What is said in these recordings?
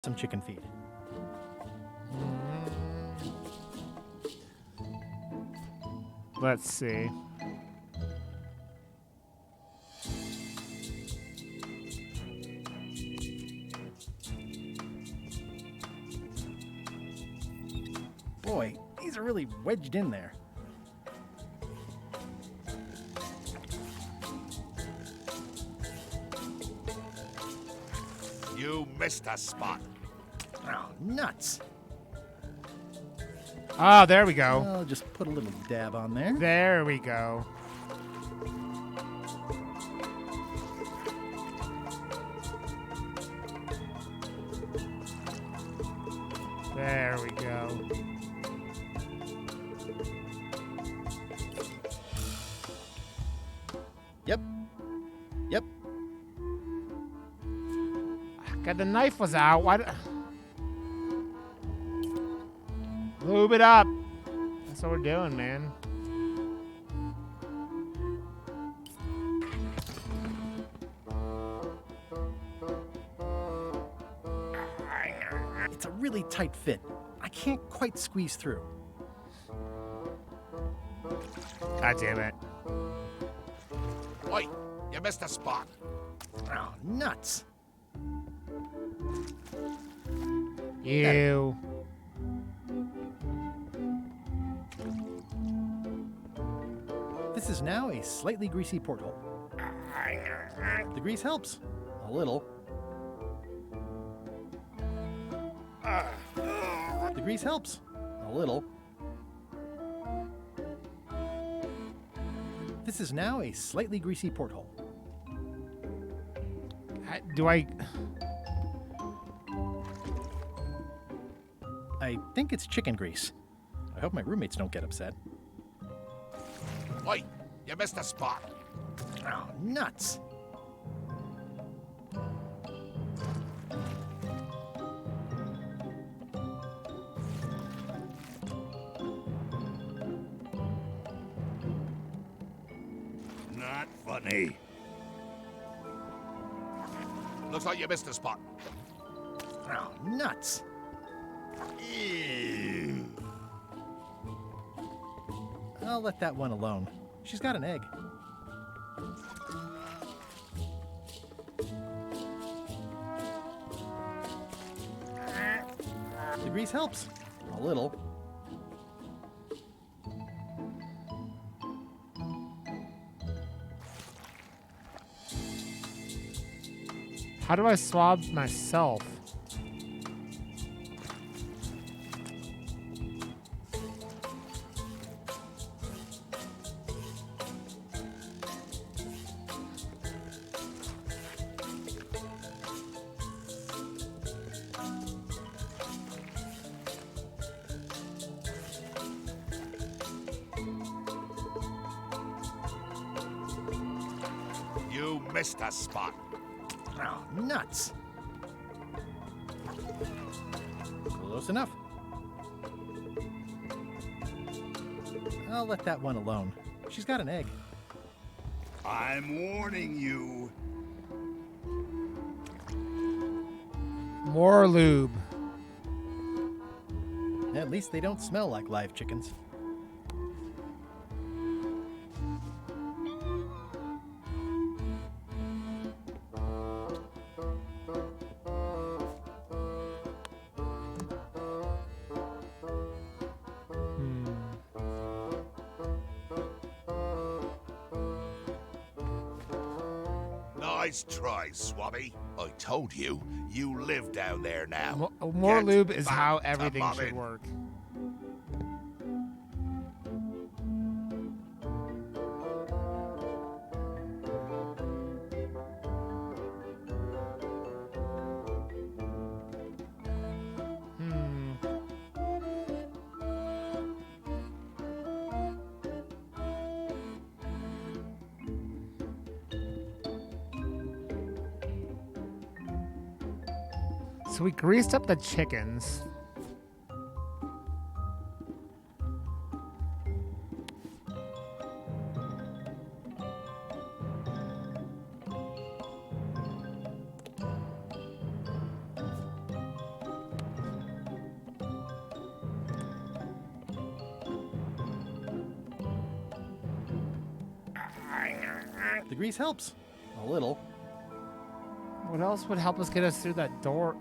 some chicken feed. Let's see. Boy, these are really wedged in there. You missed a spot. Oh, nuts. Oh, there we go. I'll just put a little dab on there. There we go. There we go. Yep. Yep. God, the knife was out. Why? Lube it up. That's what we're doing, man. It's a really tight fit. I can't quite squeeze through. God damn it. Oi, you missed a spot. Oh, nuts. You. This is now a slightly greasy porthole. The grease helps. A little. The grease helps. A little. This is now a slightly greasy porthole. I think it's chicken grease. I hope my roommates don't get upset. Oi, you missed a spot. Oh, nuts. Not funny. Looks like you missed a spot. Oh, nuts. Ew. I'll let that one alone. She's got an egg. The grease helps. A little. How do I swab myself? You missed a spot. Oh, nuts. Close enough. I'll let that one alone. She's got an egg. I'm warning you. More lube. At least they don't smell like live chickens. Nice try, Swabby. I told you, you live down there now. More Get lube is back how to everything should mobbing. work. So we greased up the chickens. The grease helps. A little. What else would help us get us through that door?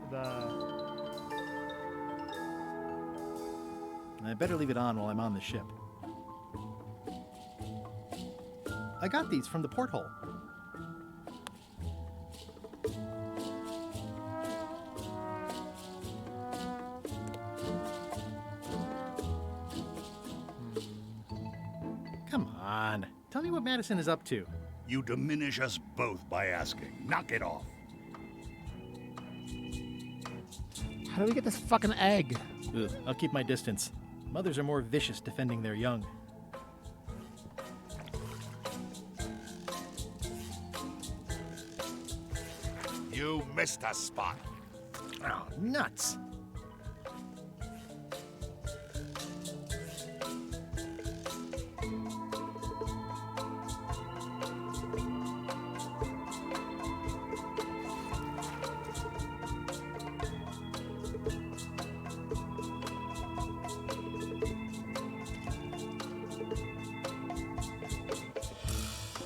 I better leave it on while I'm on the ship. I got these from the porthole. Come on. Tell me what Madison is up to. You diminish us both by asking. Knock it off. How do we get this fucking egg? Ugh, I'll keep my distance. Mothers are more vicious defending their young. You missed a spot. Oh, nuts.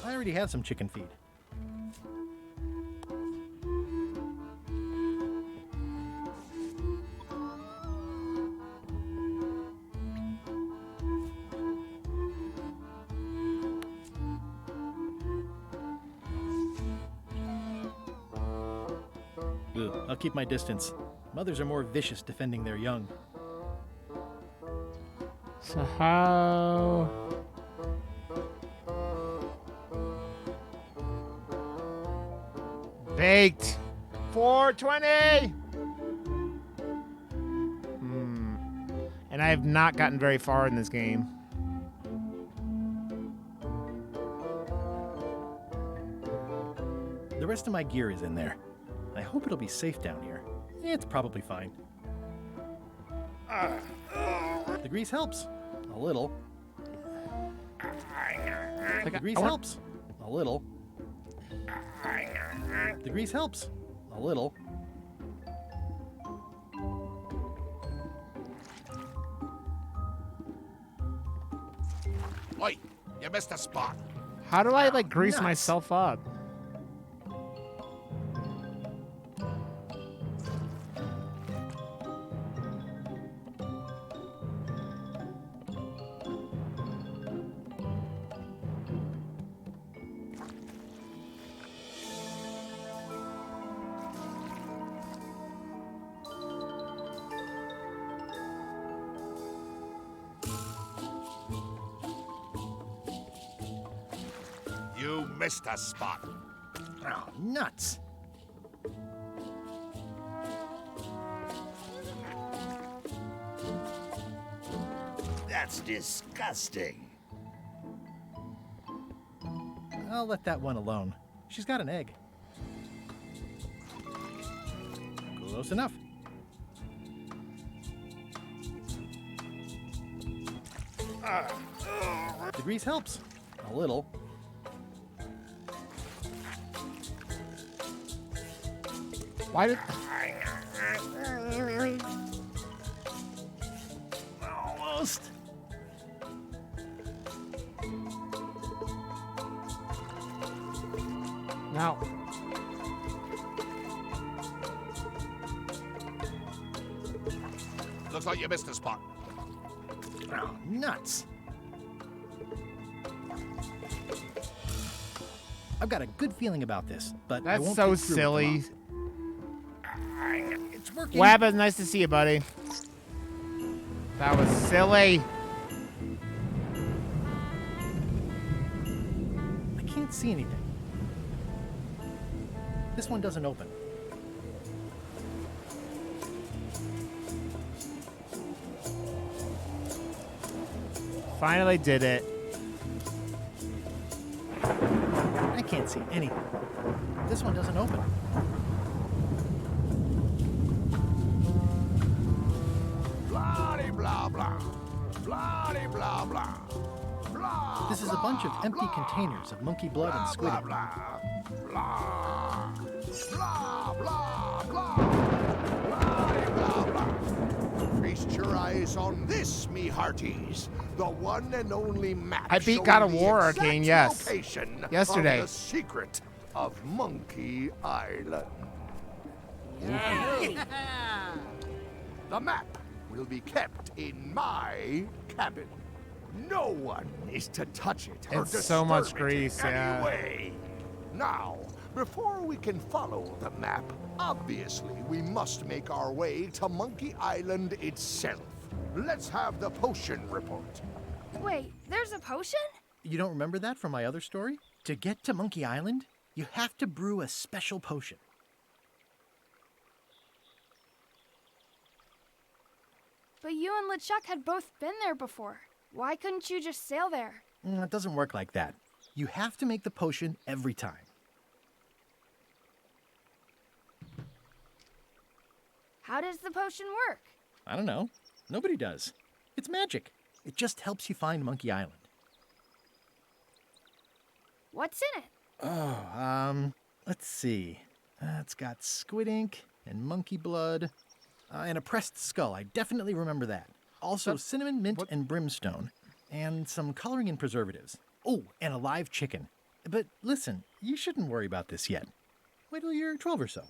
I already have some chicken feed. Ugh, I'll keep my distance. Mothers are more vicious defending their young. So how? Baked. 420. And I have not gotten very far in this game. The rest of my gear is in there. I hope it'll be safe down here. It's probably fine. The grease helps. A little. The grease helps. A little. The grease helps. A little. Oi, you missed a spot. How do I like grease Nuts. myself up? You missed a spot. Oh, nuts. That's disgusting. I'll let that one alone. She's got an egg. Close enough. The grease helps. A little. Why did? Almost. Now. Looks like you missed a spot. Oh, nuts. I've got a good feeling about this, but I That's won't so get through it silly. tomorrow. It's working. Wabba, nice to see you, buddy. That was silly. I can't see anything. This one doesn't open. Finally did it. I can't see anything. This one doesn't open. Blah blah blah. Blah blah blah. Blah. This is a bunch of empty containers of monkey blood and squid Blah ink. blah. Blah. Blah blah blah. Blah blah blah. Feast your eyes on this, me hearties. The one and only map. I beat showing God of the War, exact Arcane, yes. location Yesterday. Of the secret of Monkey Island. The map will be kept in my cabin. No one is to touch it or It's so much disturb it grease, in yeah. any way. Now, before we can follow the map, obviously we must make our way to Monkey Island itself. Let's have the potion report. Wait, there's a potion? You don't remember that from my other story? To get to Monkey Island, you have to brew a special potion. But you and LeChuck had both been there before. Why couldn't you just sail there? It doesn't work like that. You have to make the potion every time. How does the potion work? I don't know. Nobody does. It's magic. It just helps you find Monkey Island. What's in it? Oh, let's see. It's got squid ink and monkey blood and a pressed skull. I definitely remember that. Also cinnamon, mint, and brimstone, and some coloring and preservatives. Oh, and a live chicken. But listen, you shouldn't worry about this yet. Wait till you're 12 or so.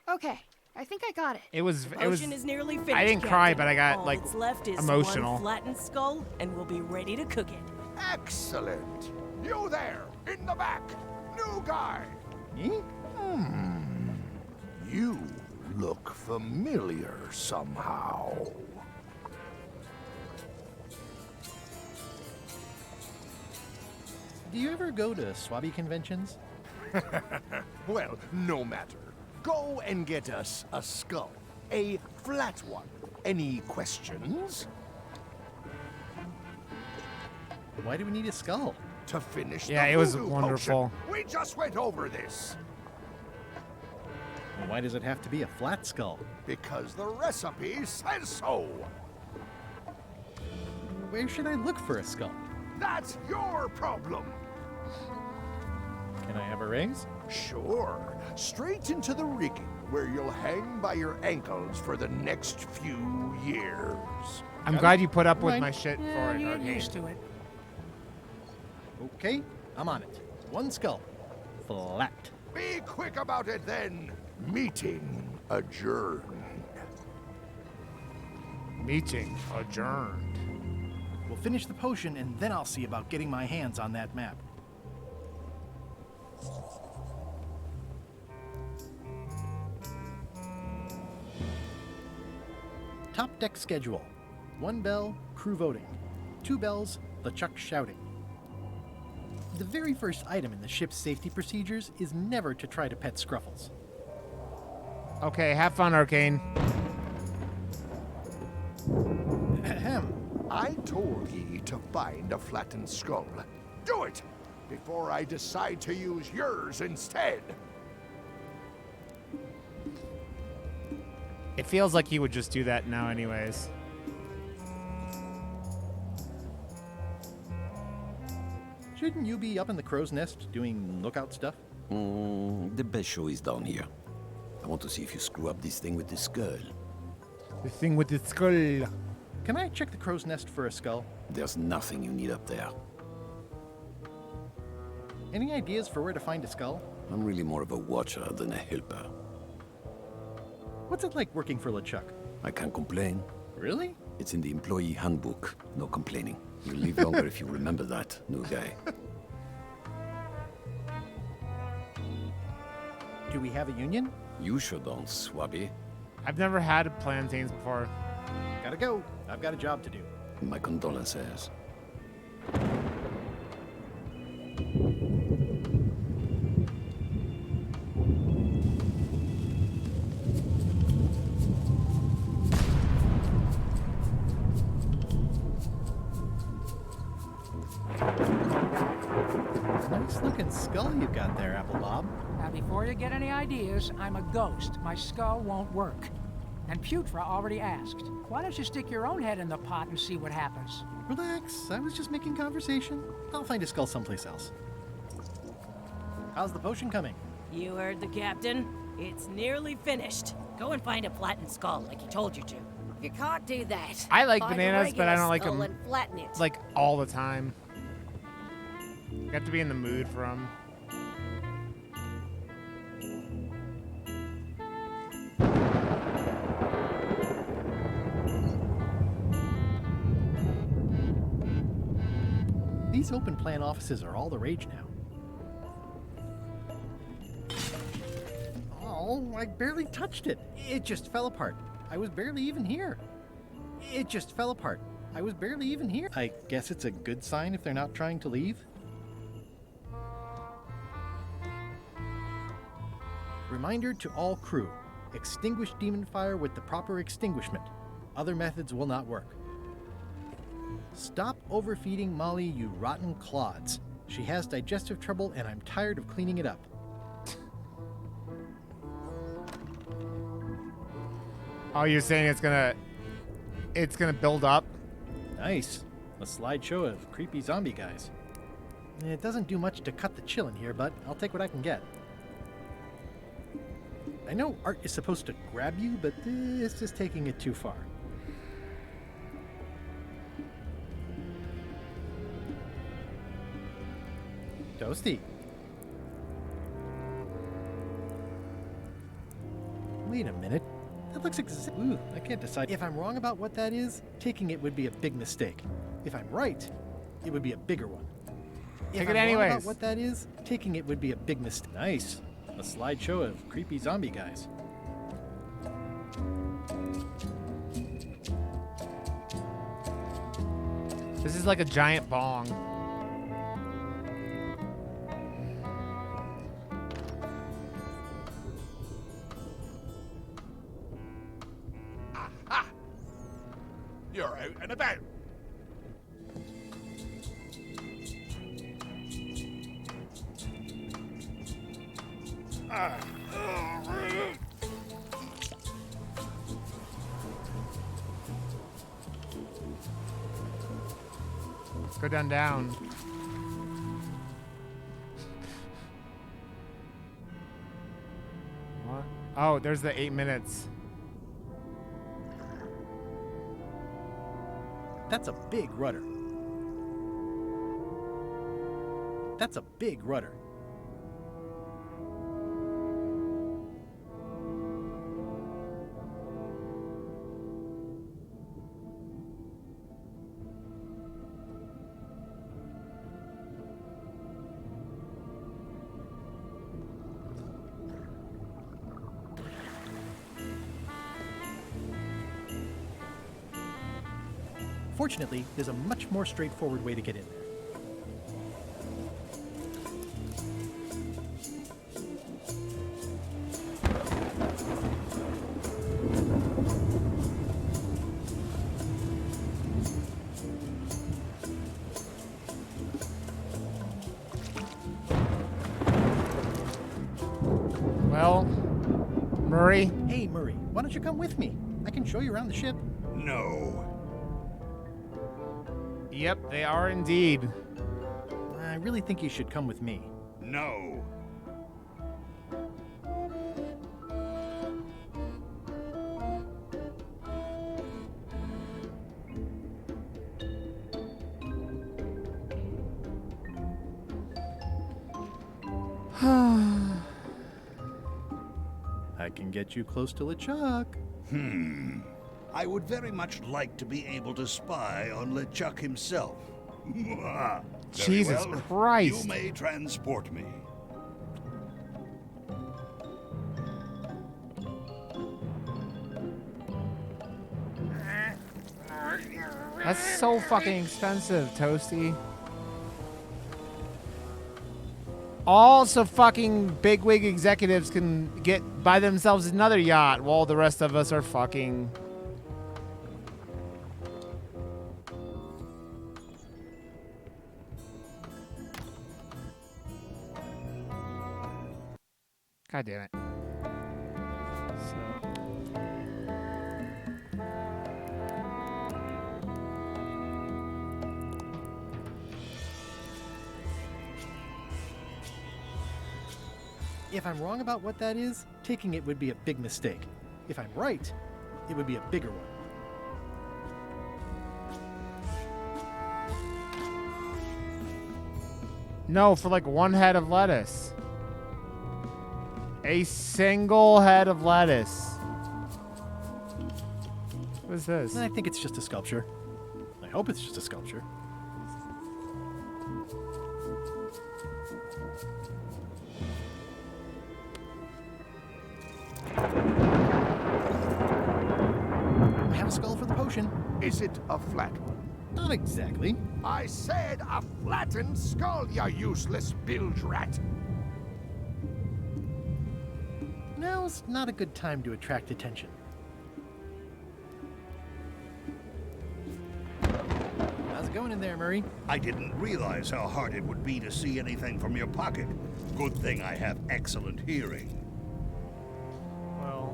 Okay, I think I got it. It was. Potion is nearly finished. I didn't cry, Captain. but I got All like that's left is emotional. one flattened skull, and we'll be ready to cook it. Excellent. You there, in the back. New guy. Me? You look familiar somehow. Do you ever go to Swabby conventions? Well, no matter. Go and get us a skull. A flat one. Any questions? Why do we need a skull? To finish Yeah, the it was voodoo wonderful. potion. We just went over this. Why does it have to be a flat skull? Because the recipe says so. Where should I look for a skull? That's your problem. Can I have a raise? Sure. Straight into the rigging, where you'll hang by your ankles for the next few years. I'm glad you put up with Fine. my shit for it, Arcane. to it. Okay, I'm on it. One skull. Flat. Be quick about it then. Meeting adjourned. Meeting adjourned. We'll finish the potion and then I'll see about getting my hands on that map. Top deck schedule. 1 bell, crew voting. 2 bells, LeChuck shouting. The very first item in the ship's safety procedures is never to try to pet Scruffles. Okay, have fun, Arcane. Ahem. I told ye to find a flattened skull. Do it before I decide to use yours instead. It feels like he would just do that now anyways. Shouldn't you be up in the crow's nest doing lookout stuff? The best show is down here. I want to see if you screw up this thing with the skull. The thing with the skull. Can I check the crow's nest for a skull? There's nothing you need up there. Any ideas for where to find a skull? I'm really more of a watcher than a helper. What's it like working for LeChuck? I can't complain. Really? It's in the employee handbook. No complaining. You'll live longer if you remember that, new guy. Do we have a union? You sure don't, Swabby. I've never had plantains before. Gotta go. I've got a job to do. My condolences. Nice looking skull you've got there, Apple Bob. Now, before you get any ideas, I'm a ghost. My skull won't work. And Putra already asked. Why don't you stick your own head in the pot and see what happens? Relax. I was just making conversation. I'll find a skull someplace else. How's the potion coming? You heard the captain. It's nearly finished. Go and find a flattened skull like he told you to. You can't do that. I like Buy the bananas, but I regular don't like skull them and flatten it. like all the time. You have to be in the mood for them. These open plan offices are all the rage now. Oh, I barely touched it. It just fell apart. I was barely even here. It just fell apart. I was barely even here. I guess it's a good sign if they're not trying to leave. Reminder to all crew. Extinguish demon fire with the proper extinguishment. Other methods will not work. Stop overfeeding Molly, you rotten clods. She has digestive trouble and I'm tired of cleaning it up. Oh, you're saying it's gonna build up? Nice. A slideshow of creepy zombie guys. It doesn't do much to cut the chill in here, but I'll take what I can get. I know art is supposed to grab you, but this is taking it too far. Toasty. Wait a minute. That looks Ooh, I can't decide. If I'm wrong about what that is, taking it would be a big mistake. If I'm right, it would be a bigger one. Take If it I'm wrong anyways. about what that is, taking it would be a big mistake. Nice. A slideshow of creepy zombie guys. This is like a giant bong. You're out and about. Go down. What? Oh, there's the 8 minutes. That's a big rudder. That's a big rudder. Fortunately, there's a much more straightforward way to get in there. Well, Murray? Hey, Murray, why don't you come with me? I can show you around the ship. No. Yep, they are indeed. I really think you should come with me. No. I can get you close to LeChuck. I would very much like to be able to spy on LeChuck himself. Very Jesus well. Christ. You may transport me. That's so fucking expensive, Toasty. Also, fucking bigwig executives can buy themselves another yacht while the rest of us are fucking. God damn it. If I'm wrong about what that is, taking it would be a big mistake. If I'm right, it would be a bigger one. No, for like 1 head of lettuce. A single head of lettuce. What is this? I think it's just a sculpture. I hope it's just a sculpture. I have a skull for the potion. Is it a flat one? Not exactly. I said a flattened skull, you useless bilge rat. Now's not a good time to attract attention. How's it going in there, Murray? I didn't realize how hard it would be to see anything from your pocket. Good thing I have excellent hearing. Well,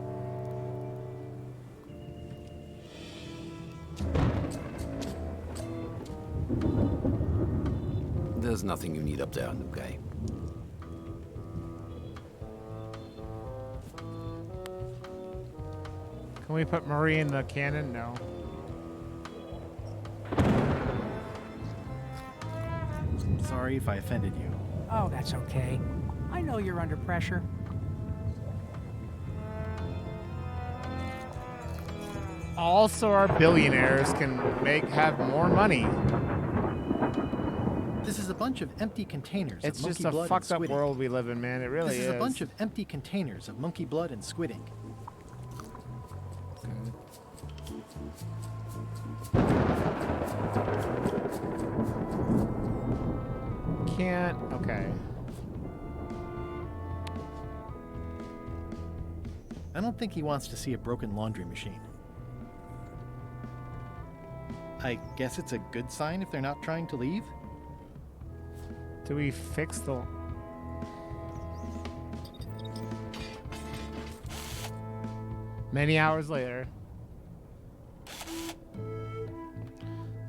There's nothing you need up there, okay? can we put Marie in the cannon? No. Sorry if I offended you. Oh, that's okay. I know you're under pressure. Also, our billionaires can have more money. This is a bunch of empty containers It's of monkey just a blood fucked and up squid ink. world we live in, man. It really This is a bunch of empty containers of monkey blood and squid ink. Can't. Okay. I don't think he wants to see a broken laundry machine. I guess it's a good sign if they're not trying to leave. Do we fix the... Many hours later.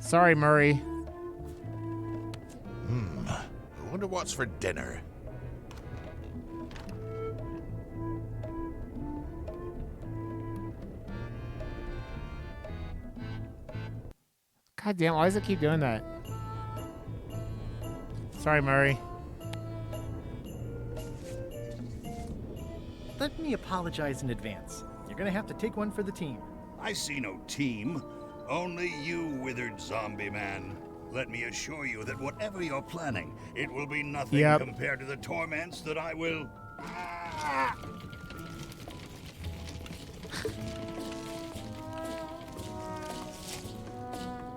Sorry, Murray. I wonder what's for dinner. God damn, why does it keep doing that? Sorry, Murray. Let me apologize in advance. You're gonna have to take one for the team. I see no team. Only you, withered zombie man. Let me assure you that whatever you're planning, it will be nothing Yep. compared to the torments that I will...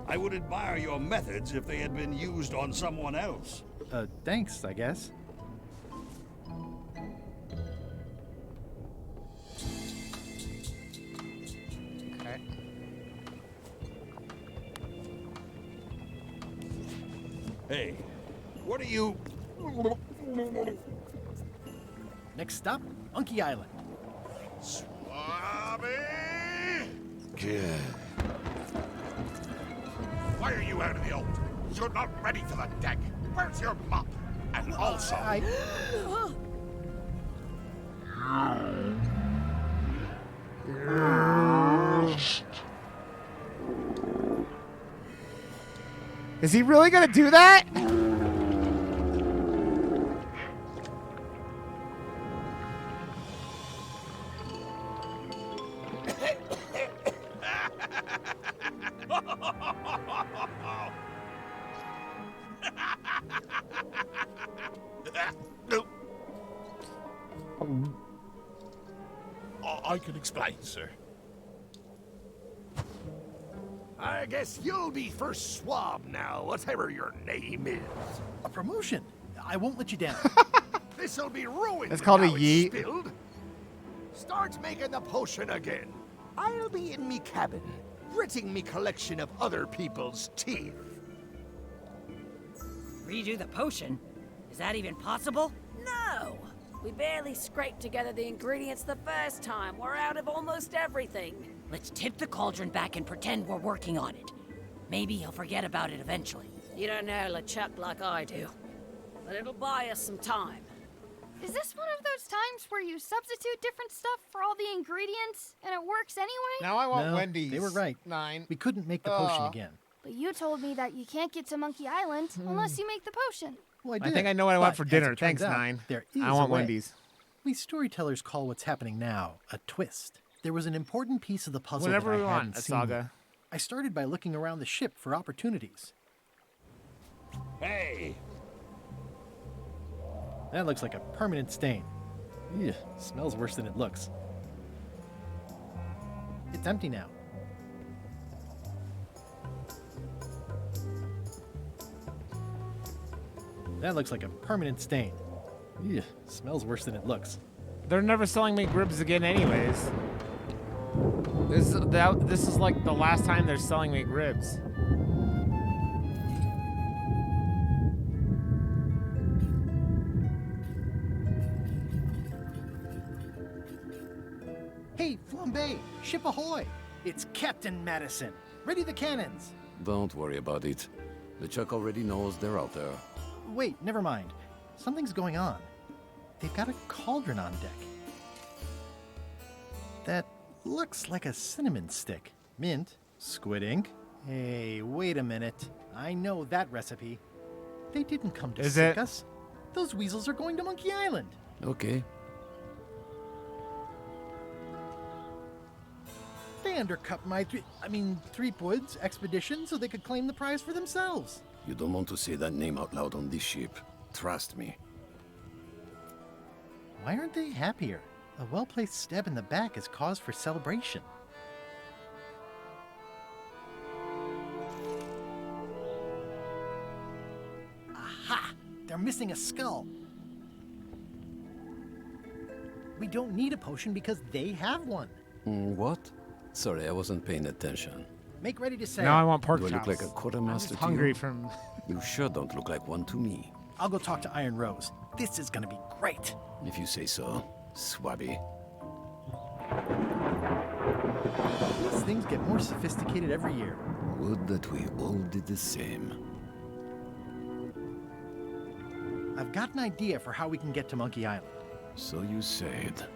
I would admire your methods if they had been used on someone else. Thanks, I guess. Okay. Hey, what are you... Next stop, Monkey Island. Swabby! Why are you out of the old? You're not ready for the deck. Where's your mop? And also... Is he really gonna do that? I can explain, sir. I guess you'll be first swab now, whatever your name is. A promotion. I won't let you down. This'll be ruined. It's called a now yeet. Spilled. Start making the potion again. I'll be in me cabin, gritting me collection of other people's teeth. Redo the potion? Is that even possible? No! We barely scraped together the ingredients the first time. We're out of almost everything. Let's tip the cauldron back and pretend we're working on it. Maybe he'll forget about it eventually. You don't know LeChuck like I do. But it'll buy us some time. Is this one of those times where you substitute different stuff for all the ingredients and it works anyway? Now I want No, Wendy's. they were right. 9. We couldn't make the potion again. But you told me that you can't get to Monkey Island unless you make the potion. Well, I did, think I know what I want but for as dinner. it turns Thanks, out, Nine. There is I a want way. Wendy's. We storytellers call what's happening now a twist. There was an important piece of the puzzle Whenever that we I want, hadn't a seen. saga. I started by looking around the ship for opportunities. Hey! That looks like a permanent stain. Ew, smells worse than it looks. It's empty now. That looks like a permanent stain. Ew, smells worse than it looks. They're never selling me ribs again anyways. This is like the last time they're selling me ribs. Hey, Flambe! Ship ahoy! It's Captain Madison. Ready the cannons. Don't worry about it. The Chuck already knows they're out there. Wait, never mind. Something's going on. They've got a cauldron on deck. That looks like a cinnamon stick. Mint, squid ink. Hey, wait a minute. I know that recipe. They didn't come to sick us. Those weasels are going to Monkey Island. Okay. They undercut my Threepwood's expedition so they could claim the prize for themselves. You don't want to say that name out loud on this ship. Trust me. Why aren't they happier? A well-placed stab in the back is cause for celebration. Aha! They're missing a skull. We don't need a potion because they have one. What? Sorry, I wasn't paying attention. Make ready to sail. Now I want pork Do I chops. look like a quartermaster I'm to hungry you? from... You sure don't look like one to me. I'll go talk to Iron Rose. This is gonna be great. If you say so, Swabby. These things get more sophisticated every year. Would that we all did the same. I've got an idea for how we can get to Monkey Island. So you said.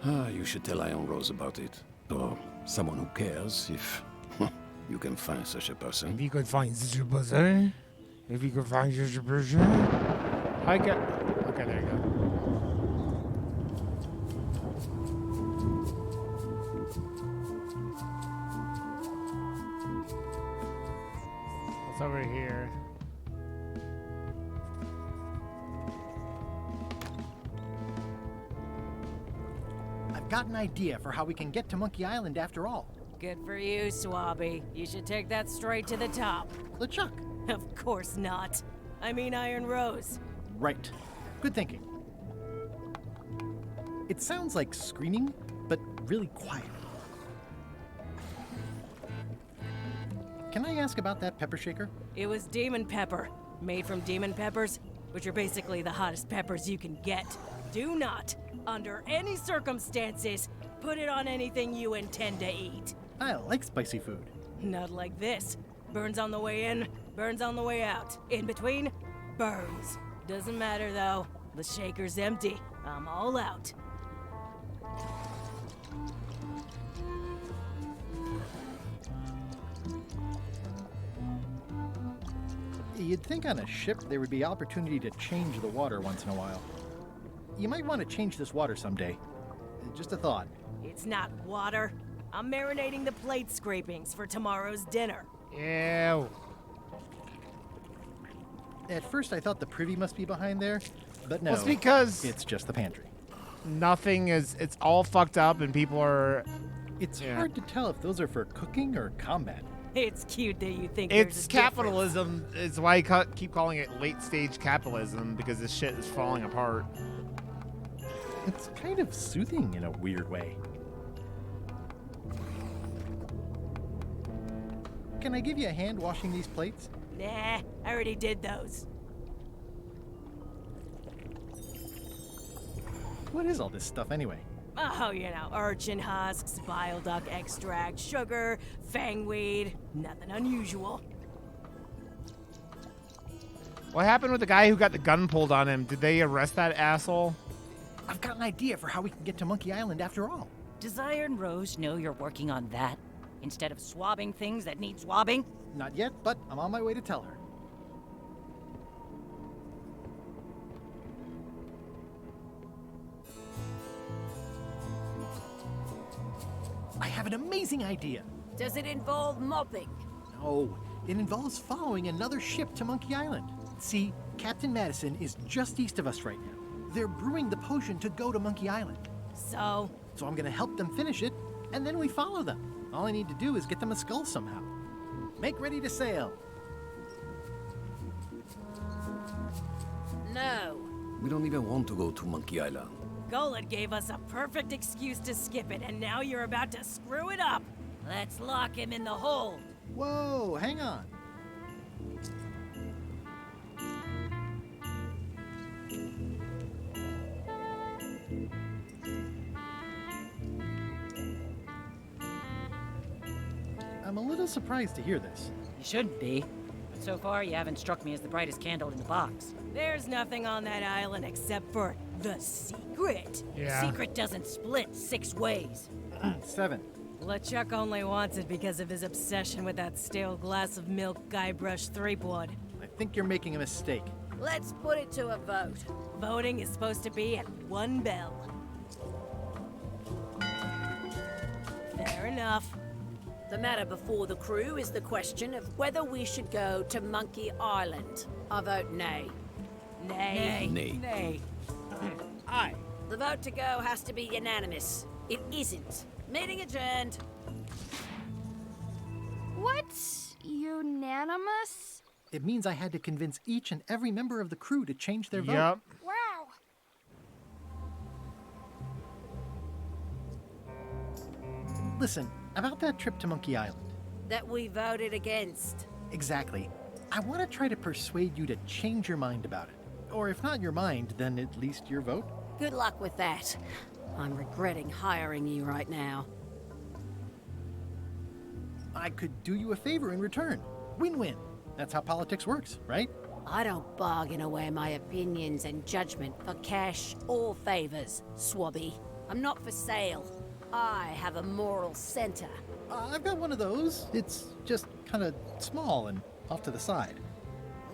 You should tell Iron Rose about it. Or someone who cares, if you can find such a person. If you could find such a person. If you could find such a person. I get... Okay, there you go. What's over here? I've got an idea for how we can get to Monkey Island after all. Good for you, Swabby. You should take that straight to the top. LeChuck. Of course not. I mean Iron Rose. Right. Good thinking. It sounds like screaming, but really quiet. Can I ask about that pepper shaker? It was demon pepper, made from demon peppers, which are basically the hottest peppers you can get. Do not, under any circumstances, put it on anything you intend to eat. I like spicy food. Not like this. Burns on the way in, burns on the way out. In between, burns. Doesn't matter though. The shaker's empty. I'm all out. You'd think on a ship there would be opportunity to change the water once in a while. You might want to change this water someday. Just a thought. It's not water. I'm marinating the plate scrapings for tomorrow's dinner. Ew. At first I thought the privy must be behind there, but no. Well, it's because it's just the pantry. nothing is... It's all fucked up and people are... It's Yeah. hard to tell if those are for cooking or combat. It's cute that you think It's there's a capitalism. It's why I keep calling it late-stage capitalism, because this shit is falling apart. It's kind of soothing in a weird way. Can I give you a hand washing these plates? difference. Nah, I already did those. What is all this stuff anyway? Oh, you know, urchin husks, bile duck extract, sugar, fangweed. Nothing unusual. What happened with the guy who got the gun pulled on him? Did they arrest that asshole? I've got an idea for how we can get to Monkey Island after all. Does Iron Rose know you're working on that? Instead of swabbing things that need swabbing? Not yet, but I'm on my way to tell her. an amazing idea. Does it involve mopping? No, it involves following another ship to Monkey Island. See, Captain Madison is just east of us right now. They're brewing the potion to go to Monkey Island. So, So I'm gonna help them finish it, and then we follow them. All I need to do is get them a skull somehow. Make ready to sail. No. We don't even want to go to Monkey Island. Golod gave us a perfect excuse to skip it, and now you're about to screw it up. Let's lock him in the hole. Whoa, hang on. I'm a little surprised to hear this. You shouldn't be. But so far, you haven't struck me as the brightest candle in the box. There's nothing on that island except for the secret. Yeah. Secret doesn't split 6 ways. 7. LeChuck only wants it because of his obsession with that stale glass of milk Guybrush Threepwood. I think you're making a mistake. Let's put it to a vote. Voting is supposed to be at 1 bell. Fair enough. The matter before the crew is the question of whether we should go to Monkey Island. I vote nay. Nay. Nay. Nay. Aye. The vote to go has to be unanimous. It isn't. Meeting adjourned. What's unanimous? It means I had to convince each and every member of the crew to change their vote. Yup. Wow. Listen, about that trip to Monkey Island. That we voted against. Exactly. I want to try to persuade you to change your mind about it. Or if not your mind, then at least your vote. Good luck with that. I'm regretting hiring you right now. I could do you a favor in return. Win-win. That's how politics works, right? I don't bargain away my opinions and judgment for cash or favors, Swabby. I'm not for sale. I have a moral center. I've got one of those. It's just kind of small and off to the side.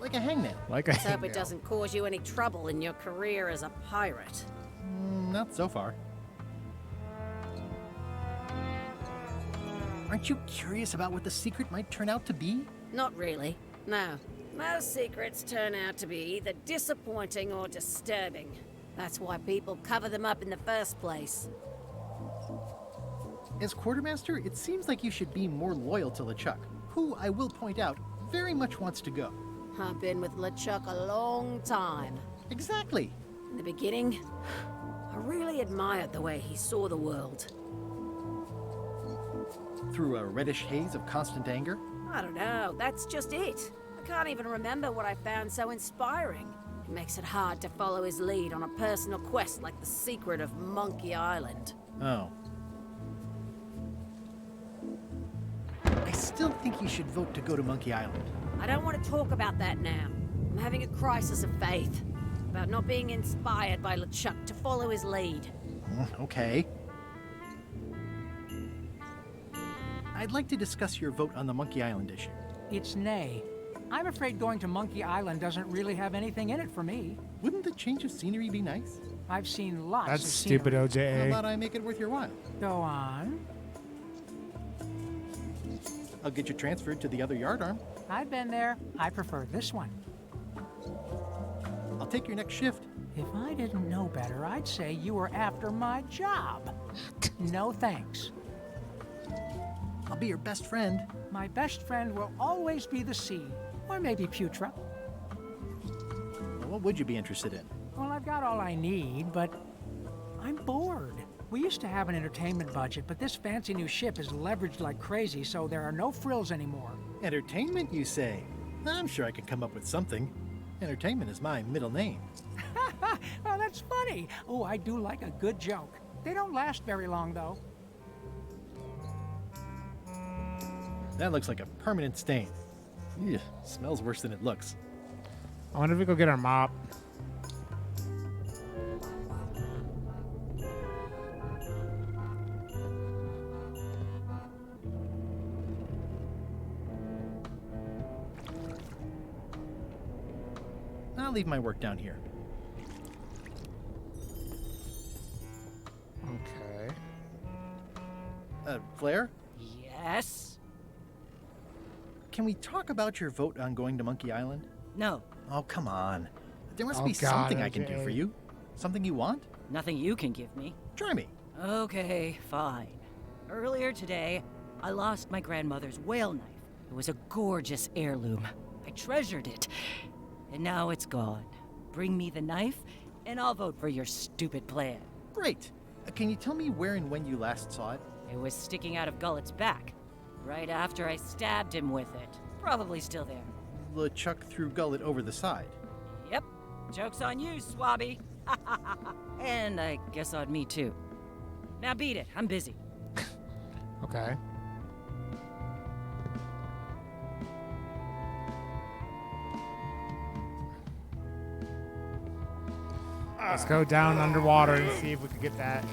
Like a hangnail. Like a Let's hope it doesn't cause you any trouble in your career as a pirate. Not so far. Aren't you curious about what the secret might turn out to be? Not really. No. Most secrets turn out to be either disappointing or disturbing. That's why people cover them up in the first place. As quartermaster, it seems like you should be more loyal to LeChuck, who, I will point out, very much wants to go. I've been with LeChuck a long time. Exactly. In the beginning, I really admired the way he saw the world. Through a reddish haze of constant anger. I don't know, that's just it. I can't even remember what I found so inspiring. It makes it hard to follow his lead on a personal quest like the secret of Monkey Island. Oh. I still think you should vote to go to Monkey Island. I don't want to talk about that now. I'm having a crisis of faith. About not being inspired by LeChuck to follow his lead. Okay. I'd like to discuss your vote on the Monkey Island issue. It's nay. I'm afraid going to Monkey Island doesn't really have anything in it for me. Wouldn't the change of scenery be nice? I've seen lots That's of stupid, scenery. How OJ. about I make it worth your while? Go on. I'll get you transferred to the other yardarm. I've been there. I prefer this one. I'll take your next shift. If I didn't know better, I'd say you were after my job. No thanks. I'll be your best friend. My best friend will always be the sea, or maybe Putra. Well, what would you be interested in? Well, I've got all I need, but I'm bored. We used to have an entertainment budget, but this fancy new ship is leveraged like crazy, so there are no frills anymore. Entertainment, you say? I'm sure I could come up with something. Entertainment is my middle name. Well, that's funny. Oh, I do like a good joke. They don't last very long, though. That looks like a permanent stain. Ew, smells worse than it looks. I wonder if we go get our mop. I'll leave my work down here. Okay. Flair? Yes? Can we talk about your vote on going to Monkey Island? No. Oh, come on. There must Oh, be God, something I can do okay. for you. Something you want? Nothing you can give me. Try me. Okay, fine. Earlier today, I lost my grandmother's whale knife. It was a gorgeous heirloom. I treasured it. And now it's gone. Bring me the knife, and I'll vote for your stupid plan. Great. Can you tell me where and when you last saw it? It was sticking out of Gullet's back, right after I stabbed him with it. Probably still there. LeChuck threw Gullet over the side. Yep. Joke's on you, Swabby. And I guess on me, too. Now beat it. I'm busy. Okay. Let's go down underwater and see if we can get that.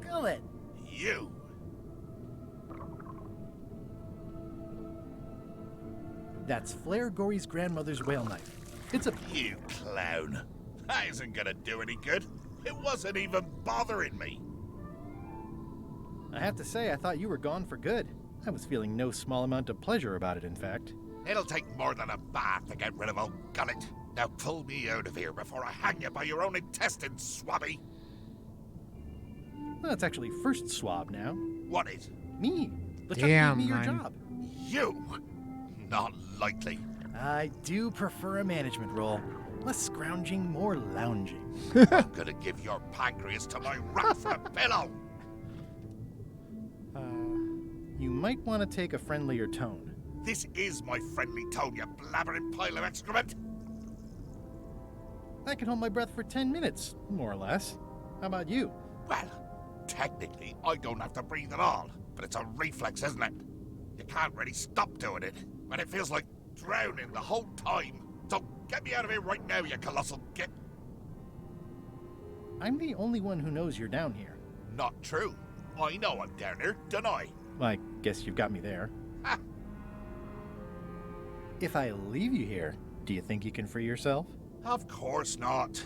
Gullet! You! That's Flair Gory's grandmother's whale knife. It's a... You clown. That isn't gonna do any good. It wasn't even bothering me. I have to say, I thought you were gone for good. I was feeling no small amount of pleasure about it, in fact. It'll take more than a bath to get rid of old Gullet. Now pull me out of here before I hang you by your own intestines, Swabby. Well, it's actually first swab now. What is? Me. LeChuck Damn, gave me your man. job. You? Not likely. I do prefer a management role. Less scrounging, more lounging. I'm gonna give your pancreas to my rat for a pillow. You might want to take a friendlier tone. This is my friendly tone, you blabbering pile of excrement. I can hold my breath for 10 minutes, more or less. How about you? Well, technically, I don't have to breathe at all, but it's a reflex, isn't it? You can't really stop doing it, but it feels like drowning the whole time. So get me out of here right now, you colossal git. I'm the only one who knows you're down here. Not true. I know I'm down here, don't I? I guess you've got me there. Ha! If I leave you here, do you think you can free yourself? Of course not.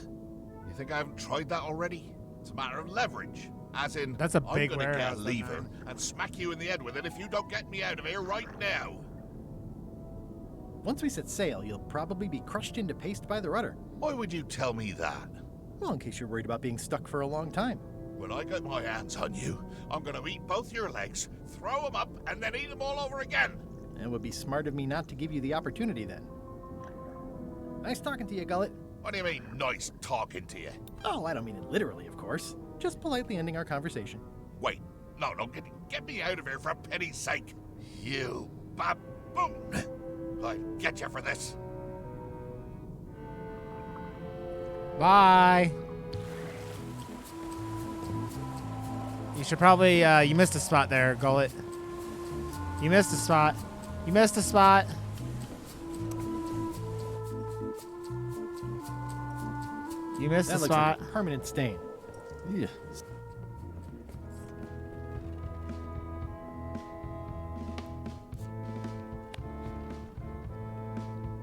You think I haven't tried that already? It's a matter of leverage. As in, That's a I'm big gonna get warehouse, a that lever man. and smack you in the head with it if you don't get me out of here right now. Once we set sail, you'll probably be crushed into paste by the rudder. Why would you tell me that? Well, in case you're worried about being stuck for a long time. When I get my hands on you, I'm gonna eat both your legs, throw them up, and then eat them all over again. It would be smart of me not to give you the opportunity then. Nice talking to you, Gullet. What do you mean, nice talking to you? Oh, I don't mean it literally, of course. Just politely ending our conversation. Wait, no, get me out of here for pity's sake. You baboon! I'll get you for this. Bye. You should probably, you missed a spot there, Gullet. You missed a spot. You missed a spot. You missed That a looks spot. like a permanent stain. Ugh.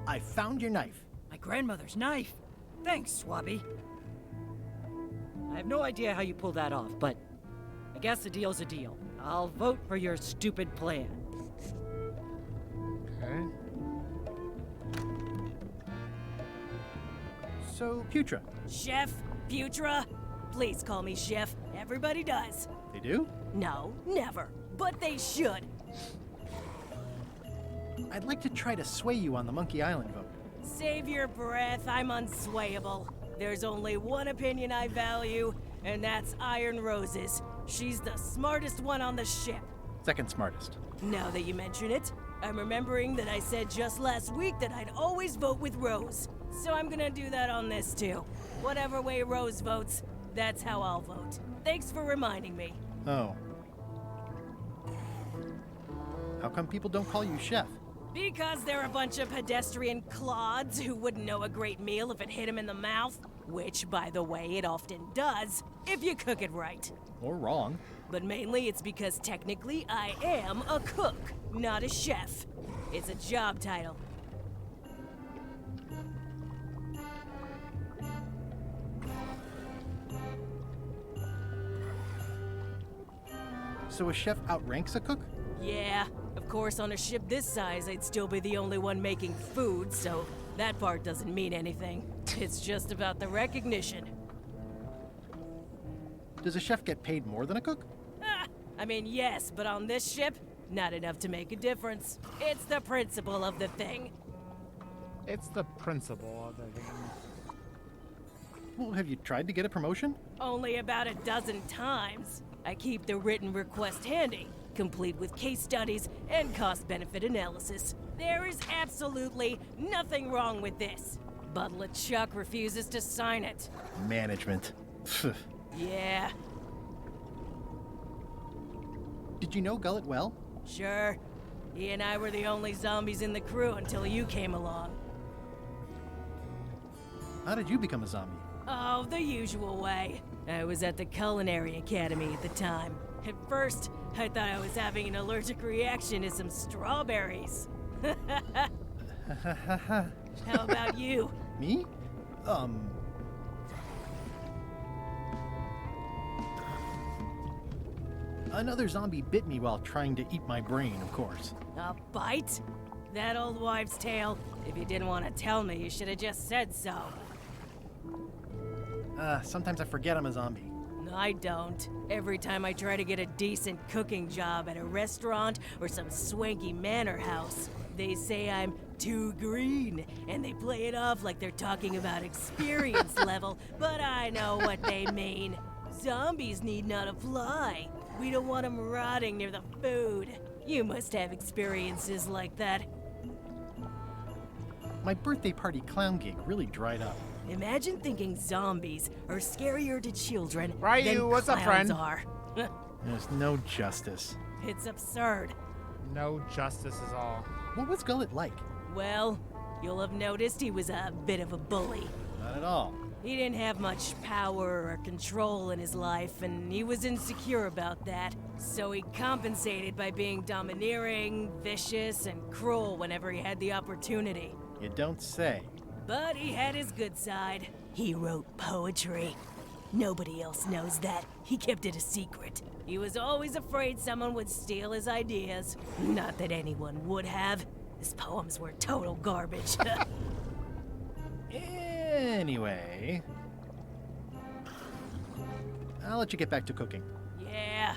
I found your knife. My grandmother's knife. Thanks, Swabby. I have no idea how you pulled that off, but I guess a deal's a deal. I'll vote for your stupid plan. Okay. So, Putra, Chef? Putra? Please call me Chef. Everybody does. they do? No, never. But they should. I'd like to try to sway you on the Monkey Island vote. Save your breath. I'm unswayable. There's only one opinion I value, and that's Iron Rose's. She's the smartest one on the ship. Second smartest. Now that you mention it, I'm remembering that I said just last week that I'd always vote with Rose. So I'm gonna do that on this too. Whatever way Rose votes, that's how I'll vote. Thanks for reminding me. Oh. How come people don't call you Chef? Because they're a bunch of pedestrian clods who wouldn't know a great meal if it hit them in the mouth. Which, by the way, it often does, if you cook it right. Or wrong. But mainly it's because technically I am a cook, not a chef. It's a job title. So a chef outranks a cook? Yeah, of course, on a ship this size, I'd still be the only one making food, so that part doesn't mean anything. It's just about the recognition. Does a chef get paid more than a cook? I mean, yes, but on this ship, not enough to make a difference. It's the principle of the thing. It's the principle of the game. Well, have you tried to get a promotion? Only about a dozen times. I keep the written request handy, complete with case studies and cost-benefit analysis. There is absolutely nothing wrong with this. But LeChuck refuses to sign it. Management. Yeah, Did you know Gullet well? sure. He and I were the only zombies in the crew until you came along. How did you become a zombie? Oh, the usual way. I was at the Culinary Academy at the time. At first, I thought I was having an allergic reaction to some strawberries. How about you? Me? Another zombie bit me while trying to eat my brain, of course. A bite? That old wives' tale. If you didn't want to tell me, you should have just said so. Sometimes I forget I'm a zombie. I don't. Every time I try to get a decent cooking job at a restaurant or some swanky manor house, they say I'm too green, and they play it off like they're talking about experience level, but I know what they mean. Zombies need not apply. We don't want them rotting near the food. You must have experiences like that. My birthday party clown gig really dried up. Imagine thinking zombies are scarier to children Ryu, than what's up, clowns friend? are. There's no justice. It's absurd. No justice is all. What was Gullet like? Well, you'll have noticed he was a bit of a bully. Not at all. He didn't have much power or control in his life, and he was insecure about that. So he compensated by being domineering, vicious, and cruel whenever he had the opportunity. You don't say. But he had his good side. He wrote poetry. Nobody else knows that. He kept it a secret. He was always afraid someone would steal his ideas. Not that anyone would have. His poems were total garbage. Anyway, I'll let you get back to cooking. Yeah.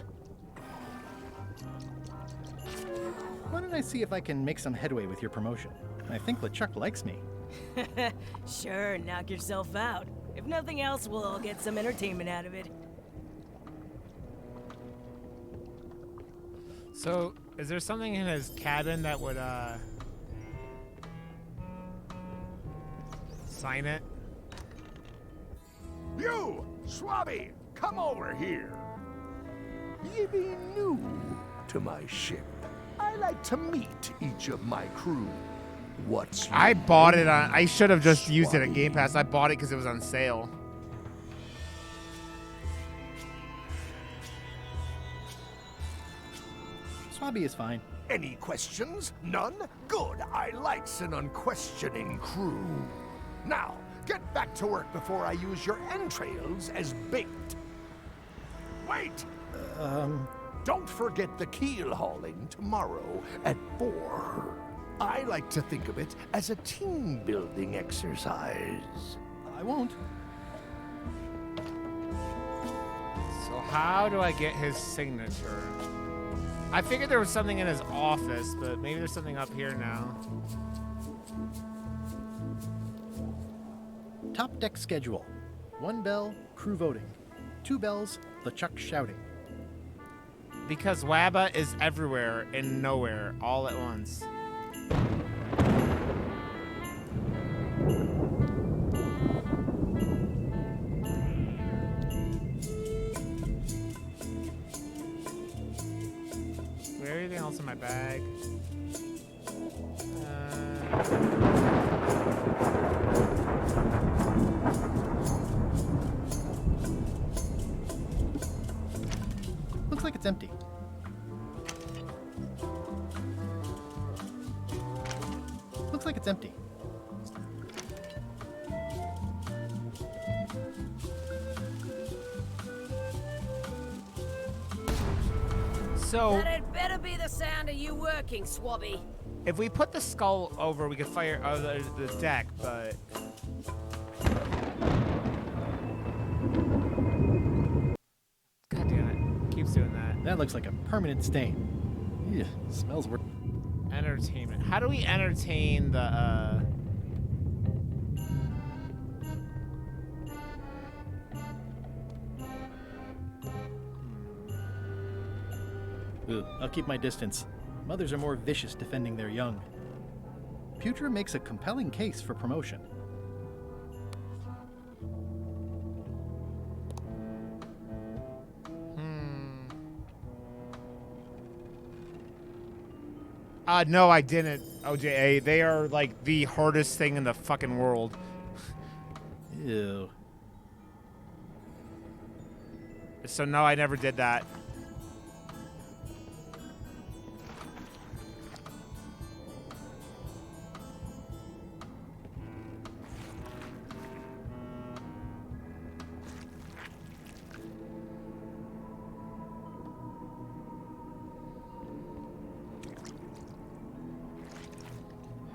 Why don't I see if I can make some headway with your promotion? I think LeChuck likes me. Sure, knock yourself out. If nothing else, we'll all get some entertainment out of it. So, is there something in his cabin that would, sign it? You, Swabby, come over here. Ye be new to my ship. I like to meet each of my crew. What's your I bought it name, on. I should have just used it at Swabby? Game Pass. I bought it because it was on sale. Swabby is fine. Any questions? None? Good. I likes an unquestioning crew. Now, get back to work before I use your entrails as bait. Wait! Don't forget the keel hauling tomorrow at 4. I like to think of it as a team-building exercise. I won't. So how do I get his signature? I figured there was something in his office, but maybe there's something up here now. Top deck schedule. 1 bell, crew voting. 2 bells, LeChuck shouting. Because Wabba is everywhere and nowhere all at once. Is there anything else in my bag? Looks like it's empty. Looks like it's empty. So, That had better be the sound of you working, Swabby. if we put the skull over, we could fire the deck, but... God damn it. Keeps doing that. That looks like a permanent stain. Ew, smells worse. Entertainment. How do we entertain the, Ugh, I'll keep my distance. Mothers are more vicious defending their young. Putra makes a compelling case for promotion. No, I didn't, OJA. They are, like, the hardest thing in the fucking world. Ew. So, no, I never did that.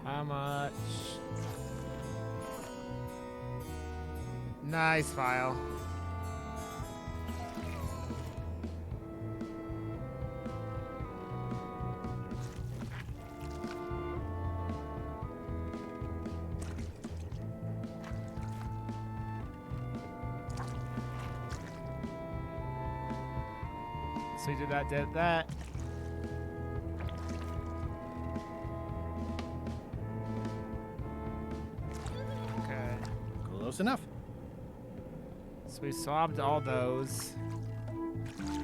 How much? Nice file. So we did that. Close enough. So we swabbed all those.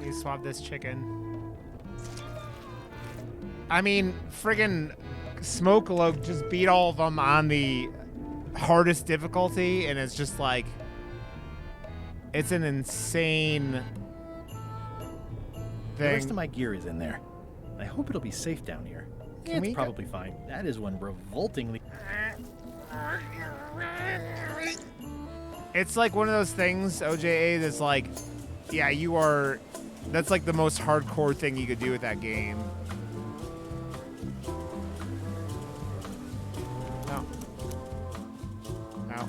We swabbed this chicken. I mean, friggin' Smokelogue just beat all of them on the hardest difficulty, and it's just like, it's an insane The rest thing. of my gear is in there. I hope it'll be safe down here. It's probably fine. That is one revoltingly... It's like one of those things, OJA, that's like, yeah, you are, that's like the most hardcore thing you could do with that game. No. No.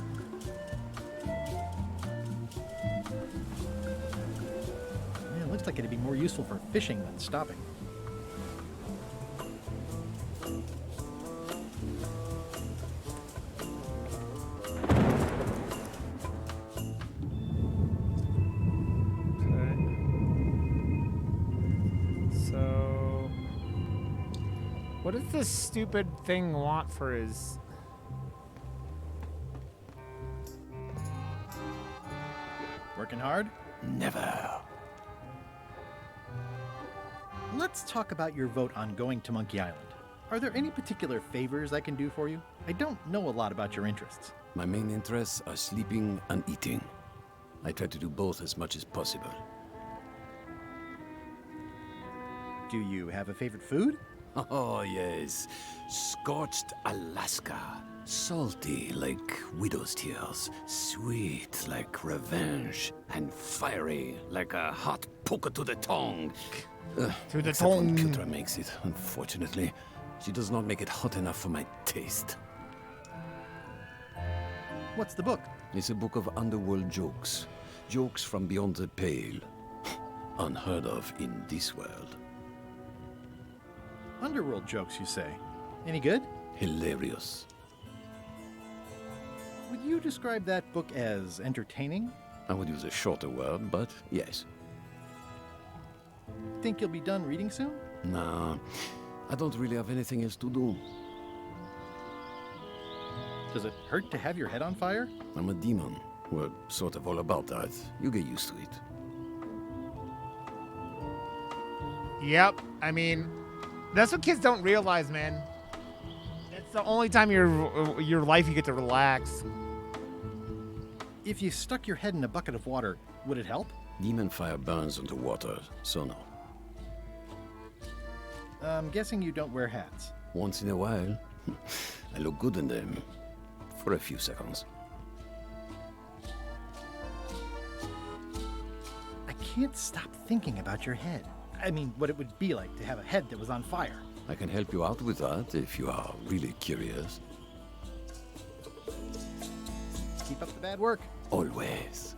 Yeah, it looks like it'd be more useful for fishing than stopping. What does this stupid thing want for his... Working hard? Never. Let's talk about your vote on going to Monkey Island. Are there any particular favors I can do for you? I don't know a lot about your interests. My main interests are sleeping and eating. I try to do both as much as possible. Do you have a favorite food? Oh, yes. Scorched Alaska. Salty like widow's tears. Sweet like revenge. And fiery like a hot poker to the tongue. To the Except when tongue. Putra makes it, unfortunately. She does not make it hot enough for my taste. What's the book? It's a book of underworld jokes. Jokes from beyond the pale. Unheard of in this world. Underworld jokes, you say? Any good? Hilarious. Would you describe that book as entertaining? I would use a shorter word, but yes. Think you'll be done reading soon? Nah, I don't really have anything else to do. Does it hurt to have your head on fire? I'm a demon. We're sort of all about that. You get used to it. Yep, I mean, that's what kids don't realize, man. It's the only time your life you get to relax. If you stuck your head in a bucket of water, would it help? Demon fire burns underwater, so no. I'm guessing you don't wear hats. Once in a while, I look good in them. For a few seconds. I can't stop thinking about your head. I mean, what it would be like to have a head that was on fire. I can help you out with that if you are really curious. Keep up the bad work. Always.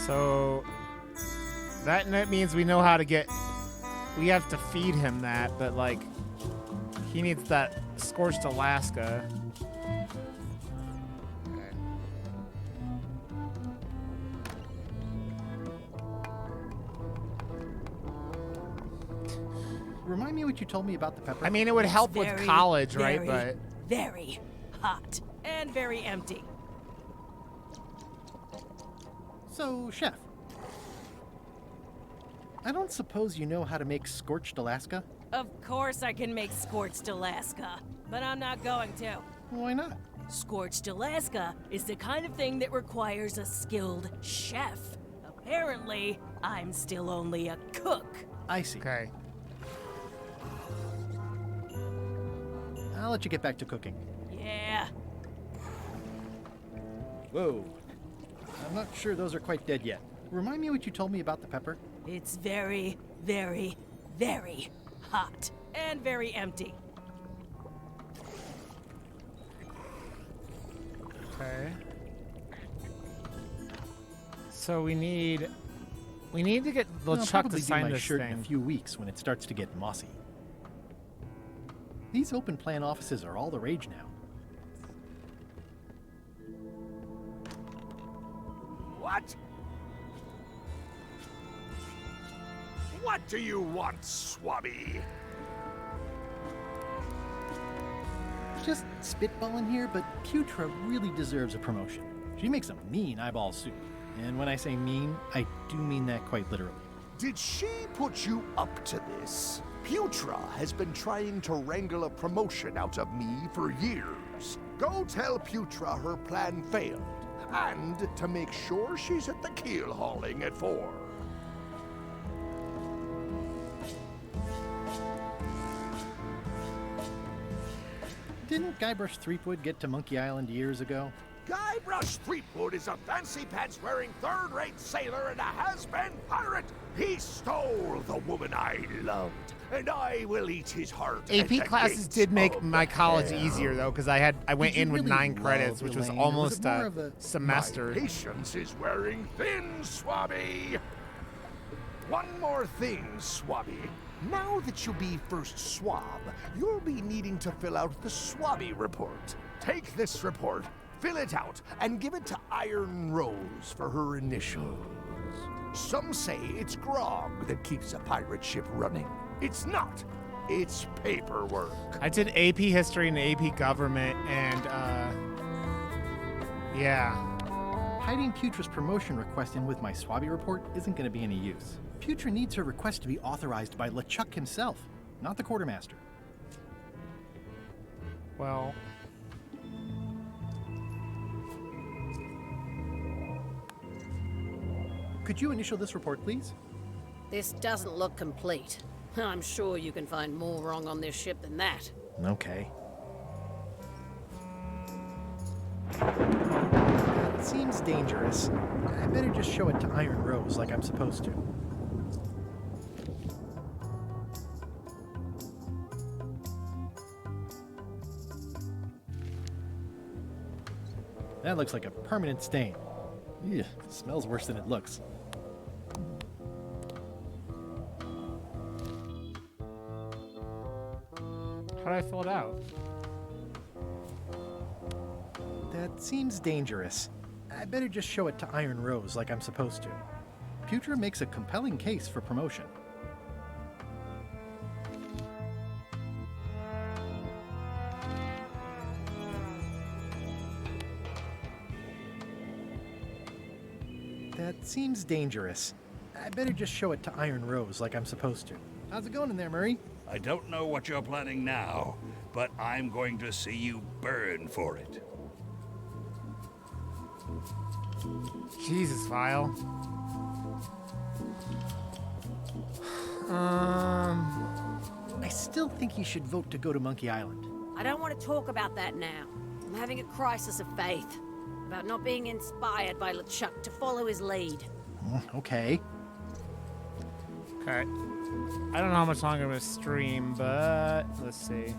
So that means we know how to get. We have to feed him that, but like, he needs that scorched Alaska. Remind me what you told me about the pepper. I mean, it would help with Very, college, right? very, But very hot and very empty. So, chef, I don't suppose you know how to make scorched Alaska? Of course I can make scorched Alaska, but I'm not going to. Why not? Scorched Alaska is the kind of thing that requires a skilled chef. Apparently, I'm still only a cook. I see. okay. I'll let you get back to cooking. Yeah. Whoa. I'm not sure those are quite dead yet. Remind me what you told me about the pepper. It's very, very, very hot and very empty. Okay. So we need to get I'll LeChuck probably to do sign my this shirt in a thing. few weeks when it starts to get mossy. These open plan offices are all the rage now. What? What do you want, Swabby? Just spitballing here, but Putra really deserves a promotion. She makes a mean eyeball soup. And when I say mean, I do mean that quite literally. Did she put you up to this? Putra has been trying to wrangle a promotion out of me for years. Go tell Putra her plan failed, and to make sure she's at the keel hauling at 4. Didn't Guybrush Threepwood get to Monkey Island years ago? Guybrush Threepwood is a fancy pants wearing third-rate sailor and a has-been pirate. He stole the woman I loved, and I will eat his heart. at the AP classes gates did make of my college hell. easier though, because I went Did you in with really 9 credits, love which was Elaine, or was almost it more a of a- semester. My patience is wearing thin, Swabby. One more thing, Swabby. Now that you'll be first swab, you'll be needing to fill out the Swabby report. Take this report, fill it out, and give it to Iron Rose for her initials. Some say it's grog that keeps a pirate ship running. It's not. It's paperwork. I did AP history and AP government, and yeah. Hiding Putra's promotion request in with my Swabby report isn't going to be any use. Putra needs her request to be authorized by LeChuck himself, not the quartermaster. Well, Could you initial this report, please? This doesn't look complete. I'm sure you can find more wrong on this ship than that. Okay. That seems dangerous. I better just show it to Iron Rose like I'm supposed to. That looks like a permanent stain. Ew, smells worse than it looks. how do I fill it out? That seems dangerous. I better just show it to Iron Rose like I'm supposed to. Putra makes a compelling case for promotion. That seems dangerous. I better just show it to Iron Rose like I'm supposed to. How's it going in there, Murray? I don't know what you're planning now, but I'm going to see you burn for it. Jesus, Vile. I still think you should vote to go to Monkey Island. I don't want to talk about that now. I'm having a crisis of faith. about not being inspired by LeChuck to follow his lead. Okay. Okay. I don't know how much longer I'm gonna stream, but let's see.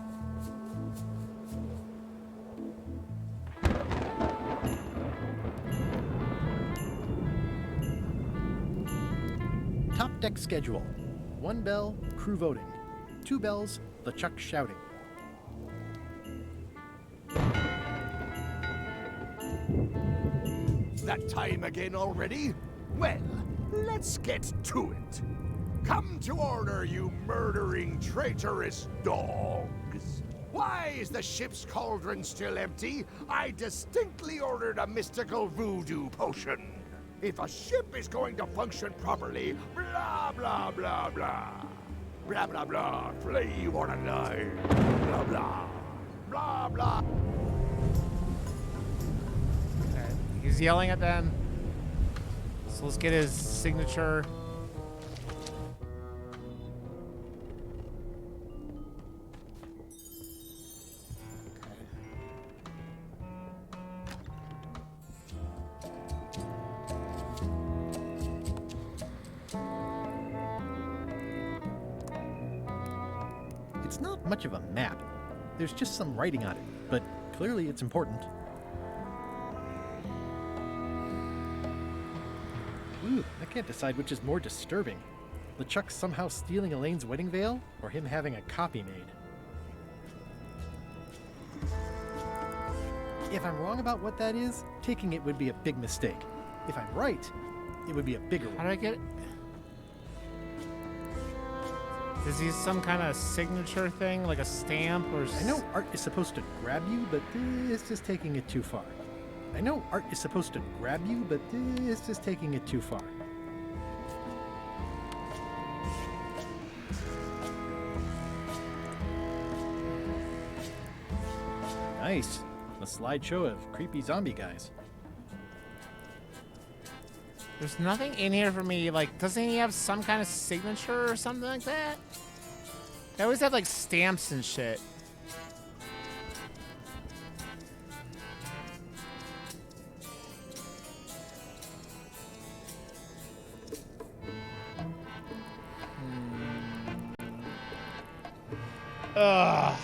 Top deck schedule. 1 bell, crew voting. 2 bells, LeChuck shouting. That time again already? Well, let's get to it. Come to order, you murdering, traitorous dogs. Why is the ship's cauldron still empty? I distinctly ordered a mystical voodoo potion. If a ship is going to function properly, blah, blah, blah, blah. Blah, blah, blah, flee you wanna die. Blah, blah. Blah, blah. Okay. He's yelling at them. So let's get his signature. It's not much of a map. There's just some writing on it, but clearly it's important. Ooh, I can't decide which is more disturbing. LeChuck somehow stealing Elaine's wedding veil, or him having a copy made. If I'm wrong about what that is, taking it would be a big mistake. If I'm right, it would be a bigger one. How do I get it? Is he some kind of signature thing, like a stamp or? I know art is supposed to grab you, but this is taking it too far. I know art is supposed to grab you, but this is taking it too far. Nice. A slideshow of creepy zombie guys. There's nothing in here for me. Like, doesn't he have some kind of signature or something like that? They always have like stamps and shit. Ugh.